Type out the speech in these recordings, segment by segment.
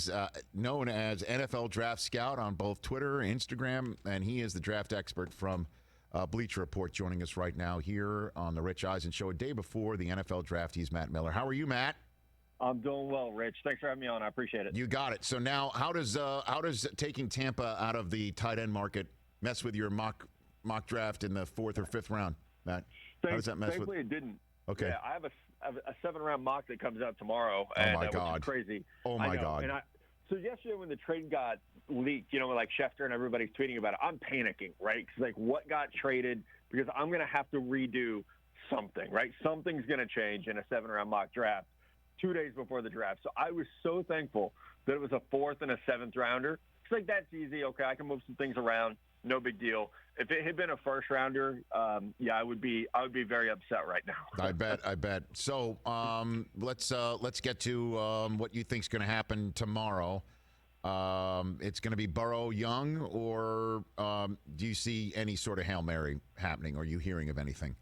is known as NFL Draft Scout on both Twitter, Instagram, and he is the draft expert from Bleacher Report, joining us right now here on the Rich Eisen Show, a day before the NFL Draft. He's Matt Miller. How are you, Matt? I'm doing well, Rich. Thanks for having me on. I appreciate it. You got it. So now, how does taking Tampa out of the tight end market mess with your mock draft in the 4th or 5th round, Matt? How does that mess with? Thankfully, it didn't. Okay. Yeah, I have a 7-round mock that comes out tomorrow. Oh my Which God! is crazy. Oh my God! So yesterday when the trade got leaked, like Schefter and everybody's tweeting about it, I'm panicking, right? Because what got traded? Because I'm going to have to redo something, right? Something's going to change in a 7-round mock draft 2 days before the draft. So I was so thankful that it was a 4th and a 7th rounder. It's that's easy. Okay, I can move some things around. No big deal. If it had been a 1st rounder, I would be very upset right now. I bet. So let's get to what you think's going to happen tomorrow. It's going to be Burrow Young, or do you see any sort of Hail Mary happening? Are you hearing of anything?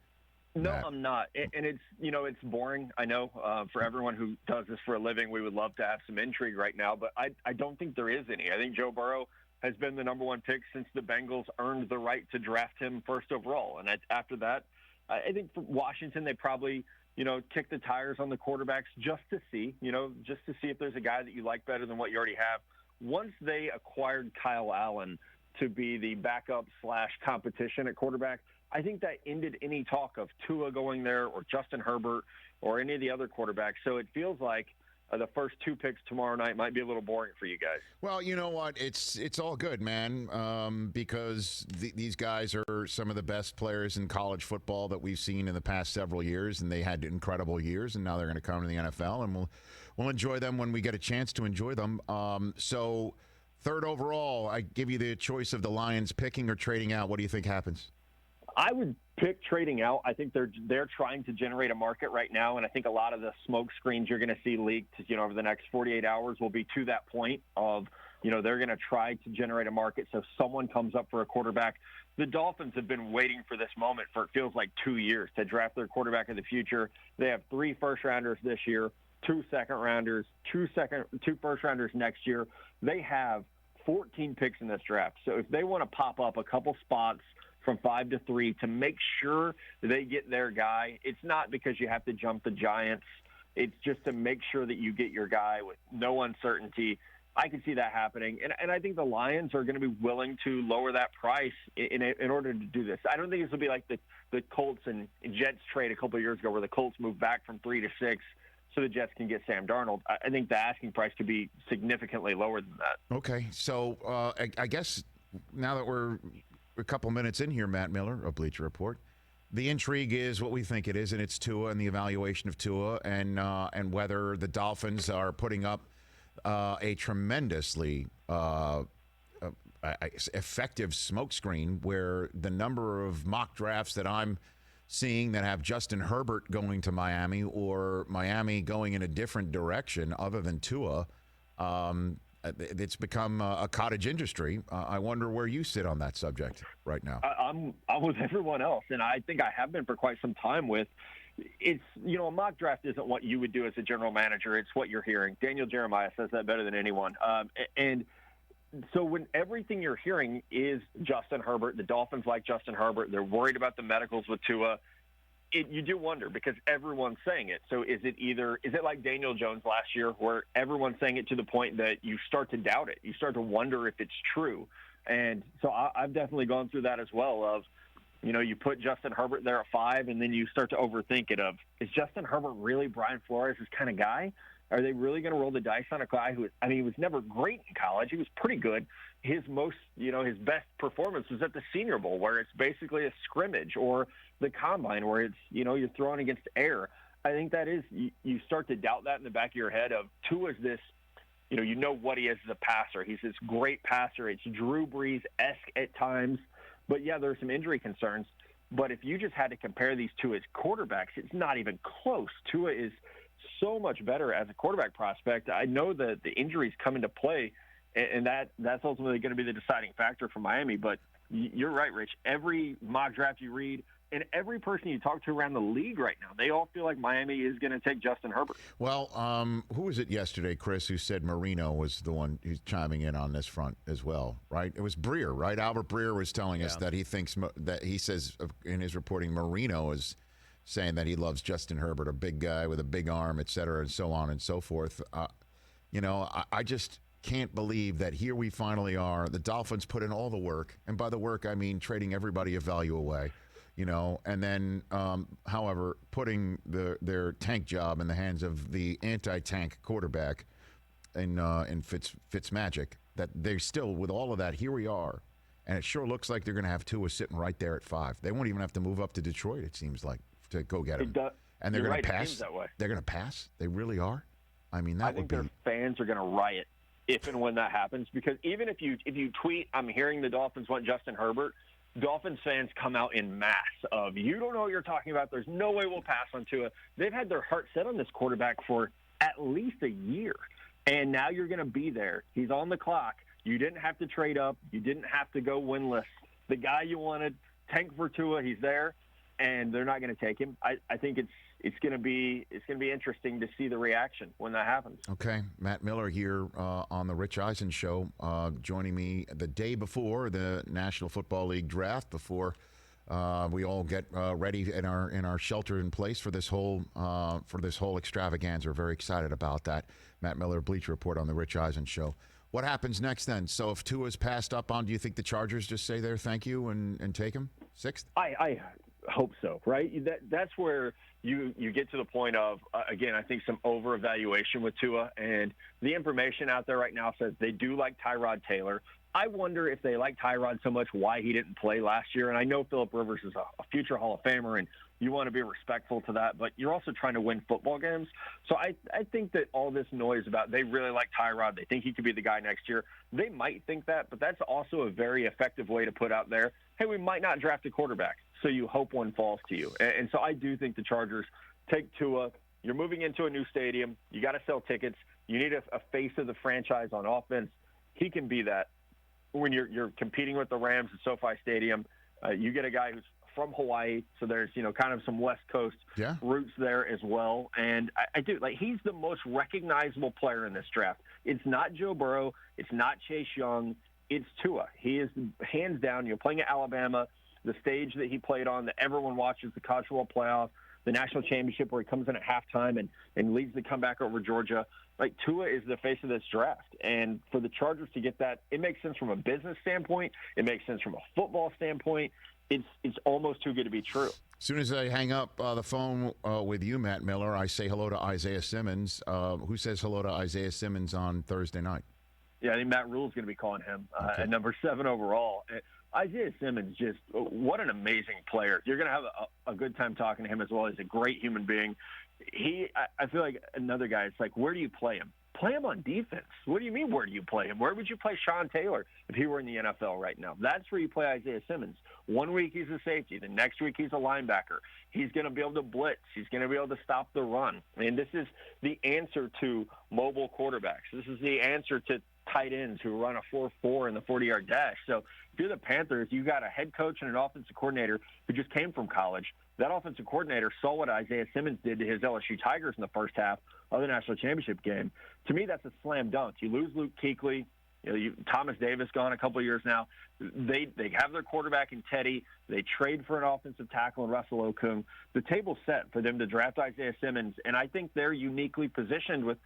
No, I'm not. And it's, it's boring. I know for everyone who does this for a living, we would love to have some intrigue right now, but I don't think there is any. I think Joe Burrow has been the number 1 pick since the Bengals earned the right to draft him 1st overall. And after that, I think for Washington, they probably, kick the tires on the quarterbacks just to see if there's a guy that you like better than what you already have. Once they acquired Kyle Allen to be the backup / competition at quarterback, I think that ended any talk of Tua going there or Justin Herbert or any of the other quarterbacks. So it feels like the first 2 picks tomorrow night might be a little boring for you guys. Well, you know what? It's all good, man, because these guys are some of the best players in college football that we've seen in the past several years, and they had incredible years, and now they're going to come to the NFL, and we'll enjoy them when we get a chance to enjoy them. So 3rd overall, I give you the choice of the Lions picking or trading out. What do you think happens? I would pick trading out. I think they're trying to generate a market right now, and I think a lot of the smoke screens you're going to see leaked, over the next 48 hours will be to that point of, they're going to try to generate a market. So if someone comes up for a quarterback, the Dolphins have been waiting for this moment for, it feels like, 2 years to draft their quarterback of the future. They have 3 first-rounders this year, 2 second-rounders, 2 first-rounders next year. They have 14 picks in this draft. So if they want to pop up a couple spots from 5 to 3 to make sure they get their guy, it's not because you have to jump the Giants. It's just to make sure that you get your guy with no uncertainty. I can see that happening. And I think the Lions are going to be willing to lower that price in order to do this. I don't think this will be like the Colts and Jets trade a couple of years ago where the Colts moved back from 3 to 6 so the Jets can get Sam Darnold. I think the asking price could be significantly lower than that. Okay, so I guess now that we're a couple minutes in here, Matt Miller of Bleacher Report, the intrigue is what we think it is, and it's Tua and the evaluation of Tua, and whether the Dolphins are putting up a tremendously effective smokescreen, where the number of mock drafts that I'm seeing that have Justin Herbert going to Miami or Miami going in a different direction other than Tua, it's become a cottage industry. I wonder where you sit on that subject right now. I'm with everyone else, and I think I have been for quite some time with it's, a mock draft isn't what you would do as a general manager. It's what you're hearing. Daniel Jeremiah says that better than anyone. And so when everything you're hearing is Justin Herbert, the Dolphins like Justin Herbert, they're worried about the medicals with Tua, you do wonder because everyone's saying it. So is it like Daniel Jones last year where everyone's saying it to the point that you start to doubt it? You start to wonder if it's true. And so I've definitely gone through that as well of, you put Justin Herbert there at 5 and then you start to overthink it of, is Justin Herbert really Brian Flores' kind of guy? Are they really going to roll the dice on a guy who, he was never great in college. He was pretty good. His his best performance was at the Senior Bowl, where it's basically a scrimmage, or the Combine, where it's, you're throwing against air. I think that is, you start to doubt that in the back of your head of Tua's this, you know what he is as a passer. He's this great passer. It's Drew Brees-esque at times. But, yeah, there are some injury concerns. But if you just had to compare these two as quarterbacks, it's not even close. Tua is so much better as a quarterback prospect. I know that the injuries come into play, and that's ultimately going to be the deciding factor for Miami. But you're right, Rich. Every mock draft you read, And every person you talk to around the league right now, they all feel like Miami is going to take Justin Herbert. Well, who was it yesterday, Chris, who said Marino was the one who's chiming in on this front as well, right? It was Breer, right? Albert Breer was telling us that he thinks that he says in his reporting Marino is saying that he loves Justin Herbert, a big guy with a big arm, et cetera, and so on and so forth. I just can't believe that here we finally are. The Dolphins put in all the work, and by the work I mean trading everybody a value away. And then, however, putting their tank job in the hands of the anti-tank quarterback in Fitzmagic, that they're still, with all of that, here we are. And it sure looks like they're going to have Tua sitting right there at 5. They won't even have to move up to Detroit, it seems like, to go get him. And they're going to pass. That way. They're going to pass? They really are? I mean, I think their fans are going to riot if and when that happens, because even if you tweet, I'm hearing the Dolphins want Justin Herbert, Dolphins fans come out in mass of, you don't know what you're talking about. There's no way we'll pass on Tua. They've had their heart set on this quarterback for at least a year, and now you're going to be there. He's on the clock. You didn't have to trade up. You didn't have to go winless. The guy you wanted, tank for Tua, he's there, and they're not going to take him. I think it's going to be interesting to see the reaction when that happens. Okay, Matt Miller here on the Rich Eisen Show, joining me the day before the National Football League draft, before we all get ready in our shelter in place for this whole extravaganza. We're very excited about that. Matt Miller, Bleacher Report on the Rich Eisen Show. What happens next then? So if Tua's passed up on, do you think the Chargers just say there thank you and take him 6th? I hope so, right? That's where you get to the point of, again, I think some over-evaluation with Tua, and the information out there right now says they do like Tyrod Taylor. I wonder if they like Tyrod so much why he didn't play last year. And I know Phillip Rivers is a future Hall of Famer, and you want to be respectful to that, but you're also trying to win football games. So I think that all this noise about they really like Tyrod, they think he could be the guy next year, they might think that, but that's also a very effective way to put out there, hey, we might not draft a quarterback, so you hope one falls to you. And so I do think the Chargers take Tua. You're moving into a new stadium. You got to sell tickets. You need a face of the franchise on offense. He can be that. When you're competing with the Rams at SoFi Stadium, you get a guy who's from Hawaii, so there's kind of some West Coast roots there as well. And I do like he's the most recognizable player in this draft. It's not Joe Burrow, it's not Chase Young, it's Tua. He is hands down. Playing at Alabama, the stage that he played on, that everyone watches, the College Football Playoff, the national championship where he comes in at halftime and leads the comeback over Georgia. Like, Tua is the face of this draft. And for the Chargers to get that, it makes sense from a business standpoint. It makes sense from a football standpoint. It's almost too good to be true. As soon as I hang up the phone with you, Matt Miller, I say hello to Isaiah Simmons. Who says hello to Isaiah Simmons on Thursday night? Yeah, I think Matt Rule's going to be calling him at number 7 overall. Isaiah Simmons, just what an amazing player. You're going to have a good time talking to him as well. He's a great human being. I feel like another guy, it's like, where do you play him? Play him on defense. What do you mean, where do you play him? Where would you play Sean Taylor if he were in the NFL right now? That's where you play Isaiah Simmons. 1 week he's a safety. The next week he's a linebacker. He's going to be able to blitz. He's going to be able to stop the run. And this is the answer to mobile quarterbacks. This is the answer to tight ends who run a 4.4 in the 40-yard dash. So if you're the Panthers, you got a head coach and an offensive coordinator who just came from college. That offensive coordinator saw what Isaiah Simmons did to his LSU Tigers in the first half of the national championship game. To me, that's a slam dunk. You lose Luke Kuechly. Thomas Davis gone a couple of years now. They have their quarterback in Teddy. They trade for an offensive tackle in Russell Okung. The table's set for them to draft Isaiah Simmons, and I think they're uniquely positioned with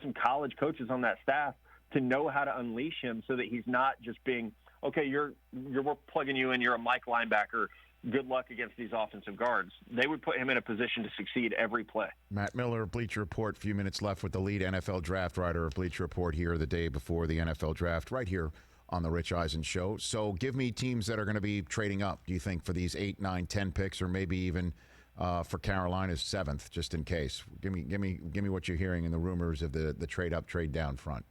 some college coaches on that staff to know how to unleash him so that he's not just being, okay, we're plugging you in, you're a Mike linebacker, good luck against these offensive guards. They would put him in a position to succeed every play. Matt Miller, Bleacher Report, few minutes left with the lead NFL draft writer of Bleacher Report here the day before the NFL draft, right here on the Rich Eisen Show. So give me teams that are going to be trading up, do you think, for these 8, 9, 10 picks, or maybe even for Carolina's 7th, just in case. Give me what you're hearing in the rumors of the trade up, trade down front.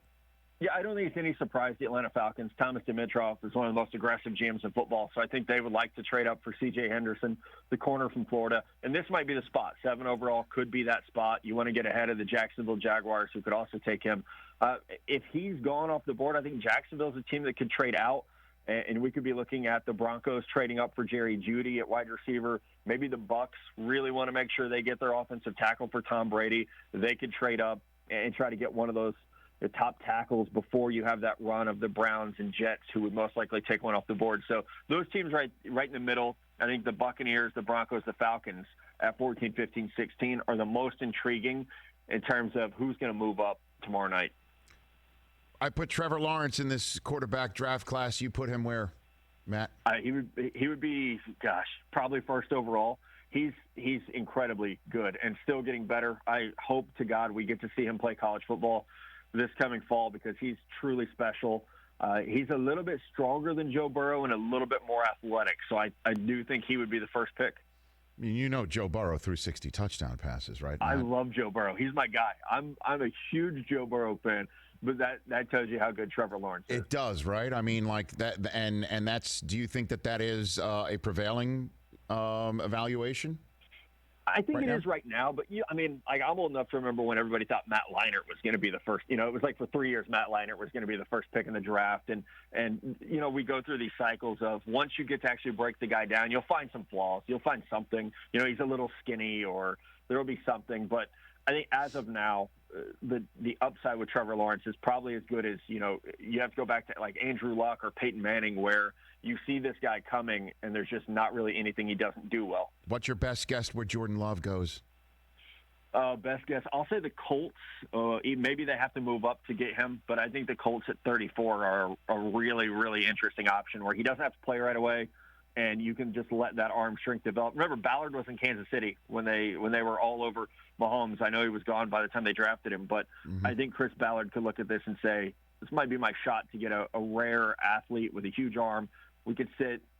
Yeah, I don't think it's any surprise the Atlanta Falcons. Thomas Dimitroff is one of the most aggressive GMs in football, so I think they would like to trade up for C.J. Henderson, the corner from Florida. And this might be the spot. 7 overall could be that spot. You want to get ahead of the Jacksonville Jaguars, who could also take him. If he's gone off the board, I think Jacksonville's a team that could trade out. And we could be looking at the Broncos trading up for Jerry Jeudy at wide receiver. Maybe the Bucs really want to make sure they get their offensive tackle for Tom Brady. They could trade up and try to get one of those the top tackles before you have that run of the Browns and Jets, who would most likely take one off the board. So those teams right in the middle, I think the Buccaneers, the Broncos, the Falcons at 14, 15, 16 are the most intriguing in terms of who's going to move up tomorrow night. I put Trevor Lawrence in this quarterback draft class. You put him where, Matt? He would be, probably first overall. He's incredibly good and still getting better. I hope to God we get to see him play college football this coming fall because he's truly special. He's a little bit stronger than Joe Burrow and a little bit more athletic. So I do think he would be the first pick. You know Joe Burrow threw 60 touchdown passes, right, Matt? I love Joe Burrow. He's my guy. I'm a huge Joe Burrow fan, but that tells you how good Trevor Lawrence is. It does, right? I mean, like that, and that's. Do you think that is a prevailing evaluation? I think it is right now, but I'm old enough to remember when everybody thought Matt Leinart was going to be the first. It was like for 3 years Matt Leinart was going to be the first pick in the draft, and we go through these cycles of once you get to actually break the guy down, you'll find some flaws, you'll find something. He's a little skinny, or there'll be something. But I think as of now, the upside with Trevor Lawrence is probably as good as you have to go back to like Andrew Luck or Peyton Manning, where you see this guy coming and there's just not really anything he doesn't do well. What's your best guess where Jordan Love goes? Best guess, I'll say the Colts. Maybe they have to move up to get him, but I think the Colts at 34 are a really, really interesting option where he doesn't have to play right away, and you can just let that arm strength develop. Remember, Ballard was in Kansas City when they were all over Mahomes. I know he was gone by the time they drafted him, but I think Chris Ballard could look at this and say, this might be my shot to get a rare athlete with a huge arm. We could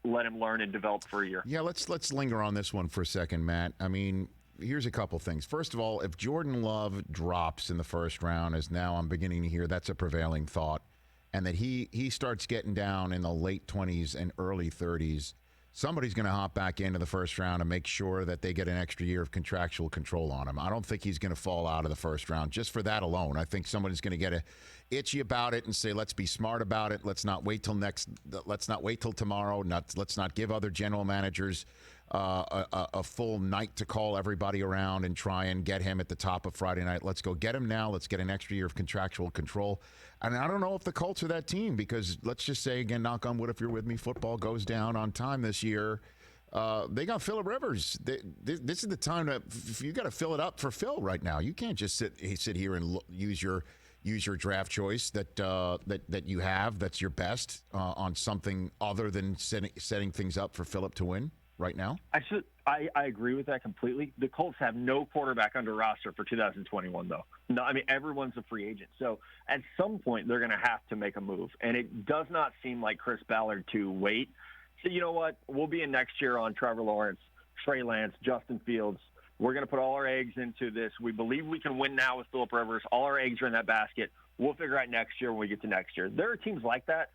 let him learn and develop for a year. Yeah, let's linger on this one for a second, Matt. I mean, here's a couple things. First of all, if Jordan Love drops in the first round, as now I'm beginning to hear that's a prevailing thought, and that he starts getting down in the late 20s and early 30s, somebody's going to hop back into the first round and make sure that they get an extra year of contractual control on him. I don't think he's going to fall out of the first round just for that alone. I think somebody's going to get itchy about it and say, let's be smart about it. Let's not wait till tomorrow. Let's not give other general managers a full night to call everybody around and try and get him at the top of Friday night. Let's go get him now. Let's get an extra year of contractual control. And I don't know if the Colts are that team because let's just say, again, knock on wood, if you're with me, football goes down on time this year. They got Phillip Rivers. This is the time you got to fill it up for Phil right now. You can't just sit here and use your draft choice that you have that's your best on something other than setting things up for Phillip to win right now. I agree with that completely. The Colts have no quarterback under roster for 2021, though. No, everyone's a free agent. So at some point, they're going to have to make a move. And it does not seem like Chris Ballard to wait. So you know what? We'll be in next year on Trevor Lawrence, Trey Lance, Justin Fields. We're going to put all our eggs into this. We believe we can win now with Phillip Rivers. All our eggs are in that basket. We'll figure out next year when we get to next year. There are teams like that.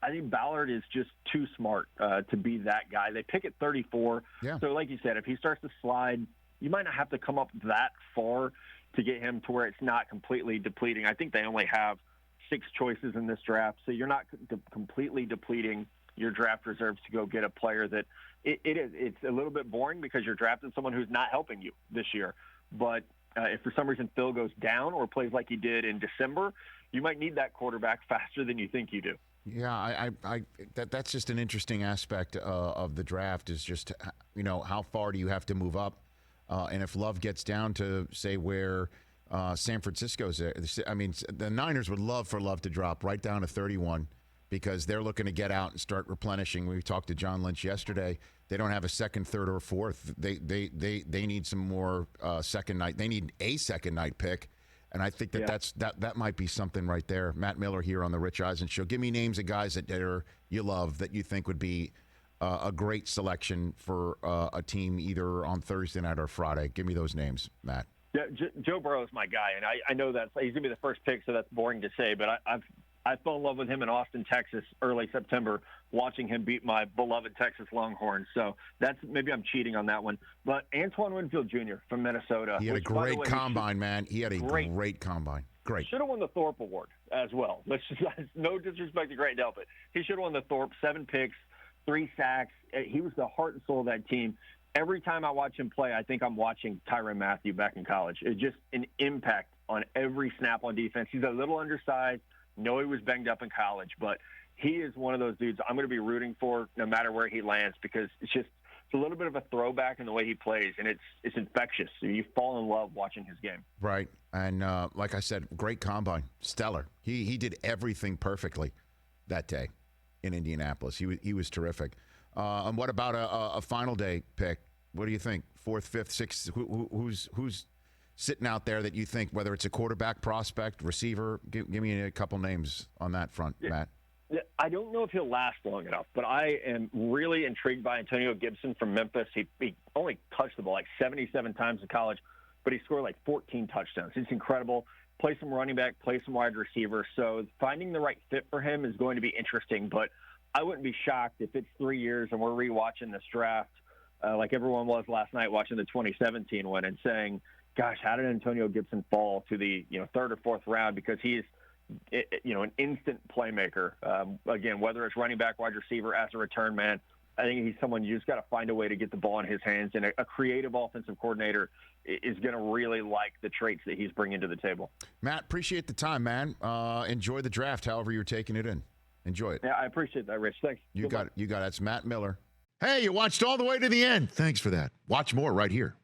I think Ballard is just too smart to be that guy. They pick at 34. Yeah. So like you said, if he starts to slide, you might not have to come up that far to get him to where it's not completely depleting. I think they only have 6 choices in this draft, so you're not completely depleting your draft reserves to go get a player that it's a little bit boring because you're drafting someone who's not helping you this year. But if for some reason Phil goes down or plays like he did in December, you might need that quarterback faster than you think you do. Yeah, that's just an interesting aspect of the draft is just, how far do you have to move up? And if Love gets down to, say, where San Francisco's at, the Niners would love for Love to drop right down to 31 because they're looking to get out and start replenishing. We talked to John Lynch yesterday. They don't have a second, third, or fourth. They need some more second night. They need a second night pick. And I think that might be something right there. Matt Miller here on the Rich Eisen Show. Give me names of guys that you love that you think would be a great selection for a team either on Thursday night or Friday. Give me those names, Matt. Yeah, Joe Burrow is my guy, and I know that he's going to be the first pick, so that's boring to say. But I fell in love with him in Austin, Texas, early September, watching him beat my beloved Texas Longhorns. So maybe I'm cheating on that one. But Antoine Winfield Jr. from Minnesota. He had a great combine, man. He had a great combine. Great. Should have won the Thorpe Award as well. Let's just, no disrespect to Grant Delpit. He should have won the Thorpe, 7 picks, 3 sacks. He was the heart and soul of that team. Every time I watch him play, I think I'm watching Tyrann Mathieu back in college. It's just an impact on every snap on defense. He's a little undersized. Know he was banged up in college, but he is one of those dudes I'm going to be rooting for no matter where he lands, because it's a little bit of a throwback in the way he plays, and it's infectious. So you fall in love watching his game. Right. And like I said, great combine, stellar. He did everything perfectly that day in Indianapolis. He was terrific. And what about a final day pick? What do you think? 4th, 5th, 6th? Who's sitting out there that you think, whether it's a quarterback, prospect, receiver? Give me a couple names on that front, Matt. I don't know if he'll last long enough, but I am really intrigued by Antonio Gibson from Memphis. He only touched the ball like 77 times in college, but he scored like 14 touchdowns. It's incredible. Play some running back, play some wide receiver. So finding the right fit for him is going to be interesting, but I wouldn't be shocked if it's 3 years and we're rewatching this draft like everyone was last night watching the 2017 one and saying, gosh, how did Antonio Gibson fall to the 3rd or 4th round? Because he's an instant playmaker. Again, whether it's running back, wide receiver, as a return man, I think he's someone you just got to find a way to get the ball in his hands. And a creative offensive coordinator is going to really like the traits that he's bringing to the table. Matt, appreciate the time, man. Enjoy the draft, however you're taking it in. Enjoy it. Yeah, I appreciate that, Rich. Thanks. You got it. That's Matt Miller. Hey, you watched all the way to the end. Thanks for that. Watch more right here.